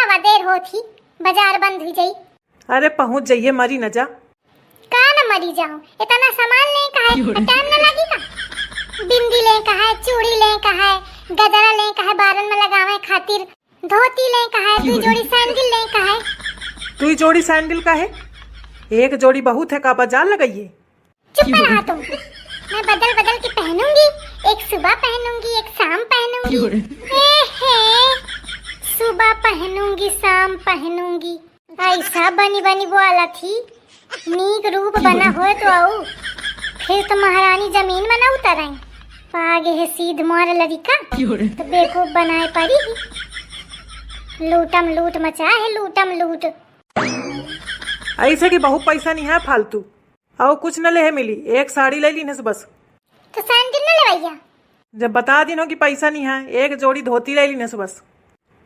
हवा देर होती, बाजार बंद हुई जाई। अरे पहुँच जाइए, मरी न जा। का न मरी जाऊं, इतना सामान ले का है, टाइम न लगी का। बिंदी ले का है, चूड़ी ले का है, गजरा ले का है, बारन में लगावे खातिर, धोती ले का है, 2 जोड़ी सैंडल ले का है। 2 जोड़ी सैंडल का है? 1 जोड़ी बहुत है, का बाजार लगाइए। चुप रहा तुम। मैं बदल बदल के पहनूंगी, एक सुबह पहनूंगी, एक शाम पहनूंगी। सुबह पहनूंगी, शाम पहनूंगी। ऐसा बनी बनी वाला थी, नीक रूप बना हो तो आओ, फिर तो महारानी जमीन में न उतर आई। आगे है सीध मार लड़का, तो बेवकूफ बनाए पड़ी। लूटम लूट मचा है, लूटम लूट। ऐसे कि बहुत पैसा नहीं है फालतू, और कुछ न ले है मिली, 1 साड़ी ले ली न बस। तो सैंडल न लेवैया। जब बता दी नो कि पैसा नहीं है, 1 जोड़ी धोती ले ली न बस,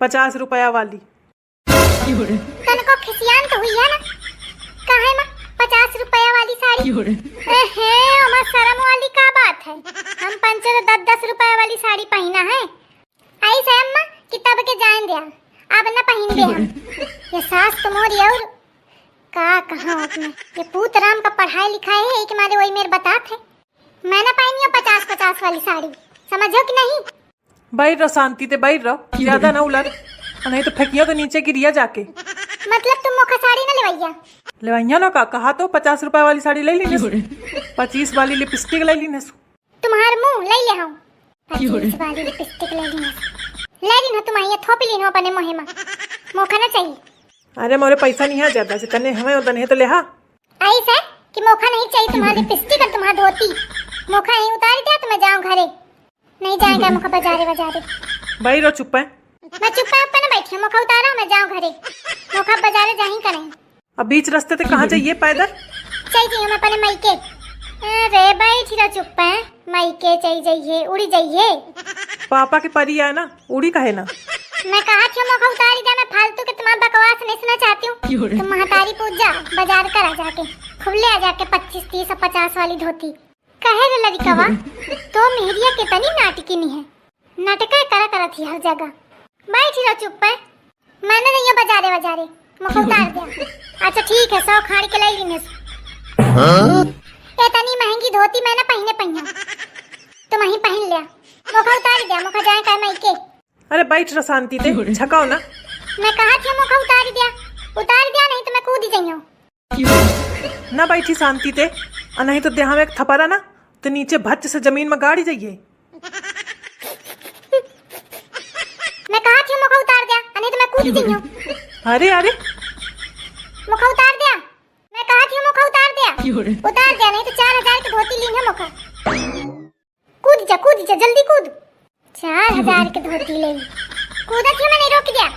50 रुपया वाली। तनको खिसियान तो हुई है ना, काहे मां 50 रुपया वाली साड़ी। हमार शर्म वाली का बात है, हम 5-10 रुपया वाली साड़ी पहना है। आई से अम्मा कि तब के जान दिया, अब न पहन दे हम। ये सास तो मोरी और का कहां अपने, ये पूत राम का पढ़ाई लिखाई है कि मारे वही मेरे बात है। मैं न पहनी 50-50 वाली साड़ी, समझो कि नहीं। बैठ रहो शांति ते, बैठ रहो, ज्यादा ना उलट, नहीं तो फेंकियो तो नीचे गिरिया जाके। मतलब तुम मोखा साड़ी न लेवैया। लेवाइया ना का कहा तो 50 रुपया वाली साड़ी ले ली न, 25 वाली लिपस्टिक ले ली न। तुम्हार मुंह ले ले हम 25 वाली लिपस्टिक ले ली न तुम्हारी थोपी ली न अपने मोहे में, मोखा न चाहिए। अरे मोरे पैसा नहीं है ज्यादा, जितने हमें उतने है तो ले। हाँ ऐसा कि मोखा नहीं चाहिए तुम्हारी लिपस्टिक और तुम्हारी धोती। मोखा नहीं उतार दिया तो मैं जाऊं घरे, नहीं जाएगा मोखा बाजारे बाजारे। भाई रो चुप है, मैं चुप न बैठी, मोखा उतारा मैं जाऊं घरे, मोखा बाजारे जा ही करें। अब बीच रास्ते ते कहाँ जाइए पैदल? चाहिए हम अपने मायके। अरे बैठी रहो चुप है, मायके चाहिए, उड़ी जाइए। पापा के परी है ना, उड़ी कहे ना। मैं कहा थी मोखा उतारी दे, मैं फालतू के तुम्हारा बकवास नहीं सुनना चाहती हूँ। तुम महतारी पूछ जा, बाजार कर आ जाके, खुले आ जाके 25, 30 और 50 वाली धोती। कहे रे लड़कवा, तो मेरिया कितनी नाटकी नहीं है, नाटक करा थी हर जगह। बैठी रहो चुप है, मैंने नहीं है बाजारे बाजारे, मोखा उतार दिया। अच्छा ठीक है, 100 खाड़ के लाई ली। इतनी महंगी धोती मैंने पहने तुम ही पहन लिया, मोखा उतार दिया, मोखा जाए का मायके। अरे बैठ रहो शांति ते, झकाओ ना। मैं कहा थी मोखा उतार दिया नहीं तो मैं कूद जाइयो। ना बैठी शांति ते, नहीं तो देहा में एक थपरा ना तो नीचे भच्च से जमीन में गाड़ी जाइए। मैं कहा थी मोखा उतार दिया, नहीं तो मैं कूद जाइयो। अरे अरे मोखा उतार दिया, मैं कहा थी मोखा उतार दिया नहीं तो 4000 की धोती ली है मोखा। कूद जा जल्दी कूद, 4000 की धोती ले कूदा थी, मैं नहीं रोक दिया।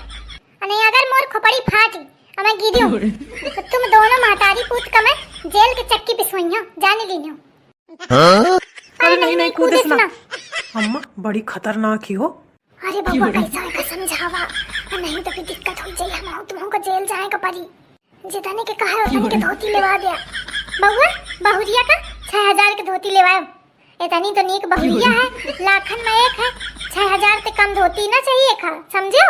नहीं अगर मोर खोपड़ी फाटी और मैं गिरी तो तुम दोनों महतारी पूत का मैं जेल के चक्की पिसवाइयो, जाने ली हो। अरे नहीं कूदे ना अम्मा, बड़ी खतरनाक ही हो। अरे बाबा कैसा है का समझावा, नहीं तो फिर दिक्कत हो जाए, हम तुमको को जेल जाए का पड़ी। जितने के कहा उतने के धोती लेवा दिया। बउआ बहुरिया का 6000 की धोती लेवाओ, इतनी तो नीक बहुरिया है, लाखन में एक है। 6000 से कम धोती ना चाहिए खा, समझो।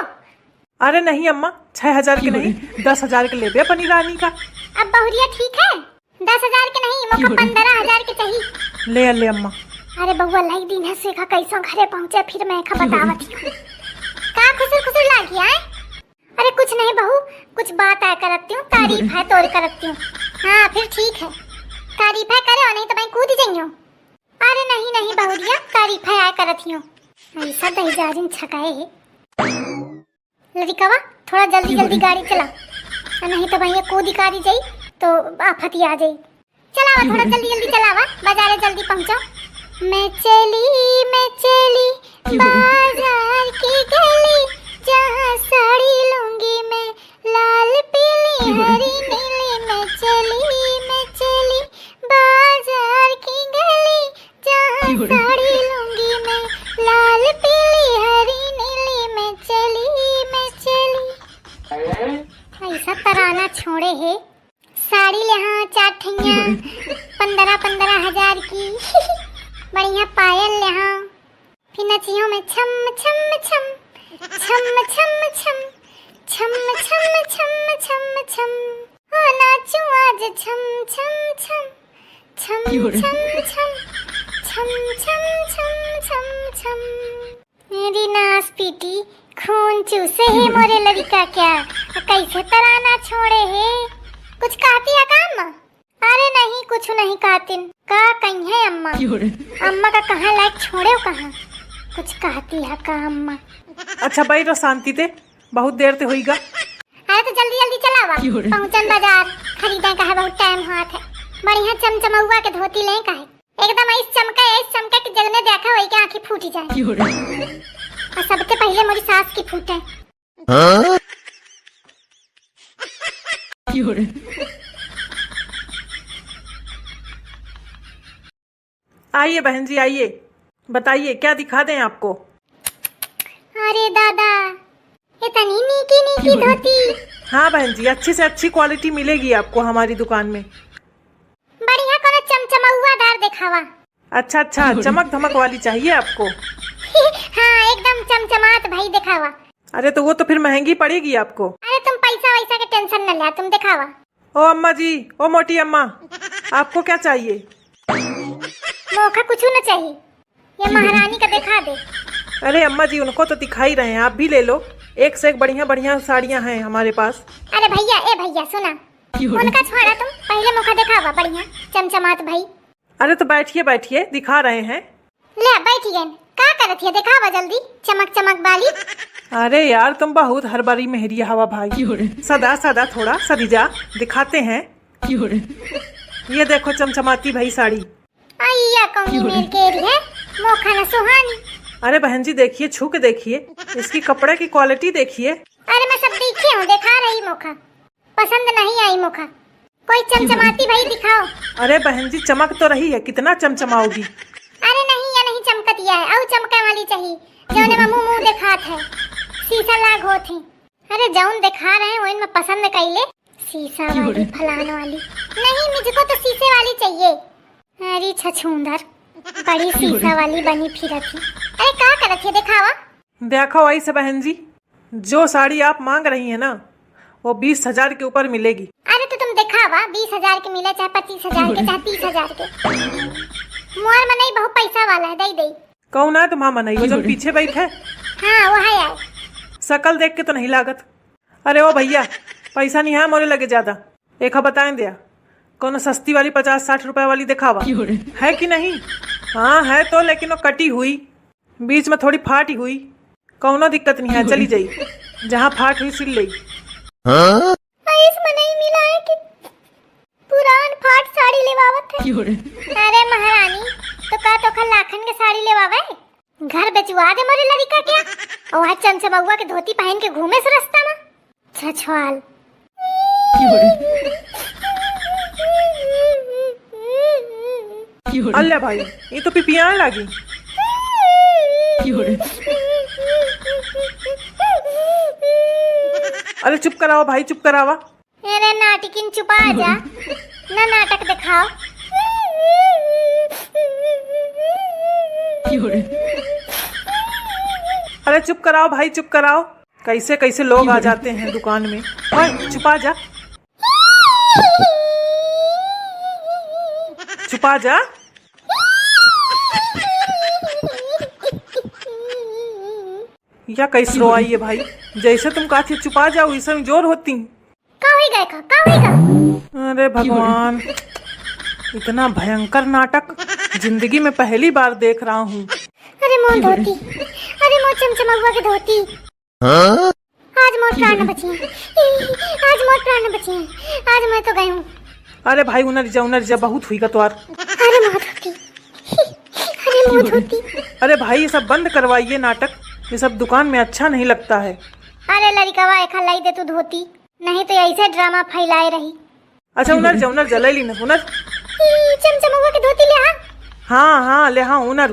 अरे नहीं अम्मा, 6000 के नहीं, 10,000 के लेबे अपनी रानी का। अब बहुरिया ठीक है, 10,000 के नहीं, मोका 15,000 के चाहिए। ले अम्मा। अरे बउआ लाई दिन है से कैसा घरे पहुंचे, फिर मैं खा बतावत हूं। का खुसुर लागी है? अरे कुछ नहीं बहू, कुछ बात आया करती हूँ, तारीफ है तोड़ करती हूँ। हाँ फिर ठीक है, तारीफ है करे नहीं तो मैं कूद जाइयो। अरे नहीं बहुरिया, तारीफ है आया करती हूँ, ऐसा दहीजारिन छकाए है। लड़कवा थोड़ा जल्दी गाड़ी चला, नहीं तो भैया कूदी कारी जाई तो आफत ही आ जाई। चलावा थोड़ा जल्दी चलावा, बाजारे जल्दी पहुंचो। मैं चली बाजार की गली, जहाँ साड़ी लूंगी मैं लाल पीली हरी नीली। मैं चली बाजार की गली, जहाँ साड़ी लूंगी मैं लाल पीली हरी नीली। मैं चली ऐसा तराना छोड़े है, साड़ी यहाँ 4 ठैया 15,000 की। बढ़िया पायल यहाँ, फिर नचियों में छम छम छम छम छम छम छम छम छम छम छम छम छम। मेरी नास पीटी खून चूसे है मोरे लड़का क्या, कैसे तराना छोड़े है। कुछ कहती है का अम्मा? अरे नहीं कुछ नहीं कहतीन, का कहीं है अम्मा? अम्मा का कहाँ लायक छोड़े हो कहाँ, कुछ कहती है का अम्मा? अच्छा बैठो शांति ते, बहुत देर ते होईगा। अरे तो जल्दी जल्दी चलावा, पहुंचन बाजार खरीदे का है, बहुत टाइम हाथ है। बढ़िया चमचमौआ के धोती ले का है, एकदम ऐस चमके कि जगने देखा होई के आंखें फूटी जाए। और सबसे पहले मोरी सास की फूटे। आइए बहन जी आइए, बताइए क्या दिखा दें आपको। अरे दादा इतनी नीकी धोती। हाँ बहन जी, अच्छी से अच्छी क्वालिटी मिलेगी आपको हमारी दुकान में। बढ़िया कोनो चमचमौआदार दिखावा। अच्छा अच्छा, चमक धमक वाली चाहिए आपको? हाँ एकदम चमचमात भाई दिखावा। अरे तो वो तो फिर महंगी पड़ेगी आपको। अरे तुम पैसा वैसा के टेंशन न ले, तुम दिखावा। ओ अम्मा जी, ओ मोटी अम्मा, आपको क्या चाहिए? मौका कुछ न चाहिए, ये महारानी का दिखा दे। अरे अम्मा जी उनको तो दिखाई रहे हैं, आप भी ले लो, एक से एक बढ़िया बढ़िया साड़ियाँ हैं हमारे पास। अरे भैया ए भैया सुना, उनका छोड़ा तुम पहले मौका दिखावा बढ़िया चमचमात भाई। अरे तो बैठिए बैठिए, दिखा रहे हैं। ले बैठी गए, क्या करत है दिखावा जल्दी, चमक चमक वाली। अरे यार तुम बहुत हर बारी मेहरिया हवा भाई, सदा सदा थोड़ा सदीजा दिखाते हैं। ये देखो चमचमाती भाई साड़ी। आइया कौनी मेर केरी है, मौका न सुहानी। अरे बहन जी देखिए, छू के देखिए, इसकी कपड़े की क्वालिटी देखिए। अरे मैं सब देखी हूँ, दिखा रही मौका, पसंद नहीं आई मौका, कोई चमचमाती भाई दिखाओ। अरे बहन जी चमक तो रही है, कितना चमचमाओगी? अरे नहीं या नहीं चमकतिया है, और चमका वाली चाहिए, जौने में मुंह दिखात है, शीशा लाग होत है। अरे जौन दिखा रहे हैं वो इनमें पसंद कइले, शीशा वाली फलाने वाली नहीं, मुझको तो शीशे वाली चाहिए। अरे छछूंदर बड़ी शीशा वाली बनी फिरत थी। अरे क्या करत है दिखावा। देखो ऐसे बहन जी, जो साड़ी आप मांग रही है ना वो 20,000 के ऊपर मिलेगी। अरे तो तुम दिखावा, 20,000 के मिले चाहे 25,000 के चाहे 30,000 के, मोर में नहीं बहुत पैसा वाला है, दे दे। कौन है तुम्हारा मनई, वो जो पीछे बैठे? हाँ वो है यार, शकल देख के तो नहीं लागत। अरे ओ भैया पैसा नहीं है मोरे लगे ज्यादा, एक बताएं दिया, कौन सस्ती वाली 50-60 रुपए वाली दिखावा है कि नहीं? हाँ है तो, लेकिन वो कटी हुई, बीच में थोड़ी फाटी हुई, कौनो दिक्कत नहीं है, चली जाई, जहाँ फाट हुई सिल ली। इसमें नहीं मिला है कि पुरान फाट साड़ी लेवावत है। अरे महारानी तो का तो खल लाखन के साड़ी लेवावे, घर बेचवा दे मोरे लड़का क्या, और वहाँ चमचमौआ के धोती पहन के घूमे से रास्ता में छछवाल। अल्लाह भाई ये तो पिपियाँ लगी। अरे चुप कराओ भाई, चुप करावा। अरे नाटकिन चुपा जा, ना नाटक दिखाओ। अरे चुप कराओ भाई, चुप कराओ, कैसे कैसे लोग आ जाते हैं दुकान में। ओए चुपा जा, चुपा जा। या कैसे रो आई है भाई, जैसे तुम कहती चुपा जाओ वैसे में जोर होती। का होगा? अरे भगवान, इतना भयंकर नाटक जिंदगी में पहली बार देख रहा हूँ। अरे मोर धोती, अरे मोर चमचमौआ के धोती, आज मोर प्राण बचे हैं, आज मोर प्राण बचे हैं, आज मैं तो गई हूँ। अरे भाई उनर जा बहुत हुई का त्वार। अरे मोर धोती, अरे मोर धोती। अरे भाई ये सब बंद करवाइए नाटक, ये सब दुकान में अच्छा नहीं लगता है। अरे लड़कवा एक लाई दे तू धोती, नहीं तो ऐसे ड्रामा फैलाए रही। अच्छा उनर जा ले ली ना उनर। चमचमौआ की धोती ले आ। हाँ ले हाँ उनर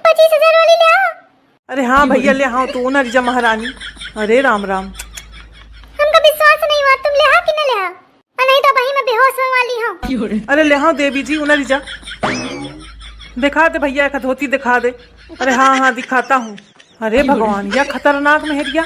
25,000 वाली ले आ। अरे हाँ भैया ले हाँ, तू उनर जा महारानी। अरे राम राम, हमका विश्वास नहीं हुआ, तुम ले आ कि न ले आ, नहीं तो भाई मैं बेहोश होने वाली हूँ। अरे ले हाँ देवी जी, उनर जा, दिखा दे भैया एक धोती दिखा दे। अरे हाँ दिखाता हूँ। अरे भगवान यह खतरनाक मेहरिया।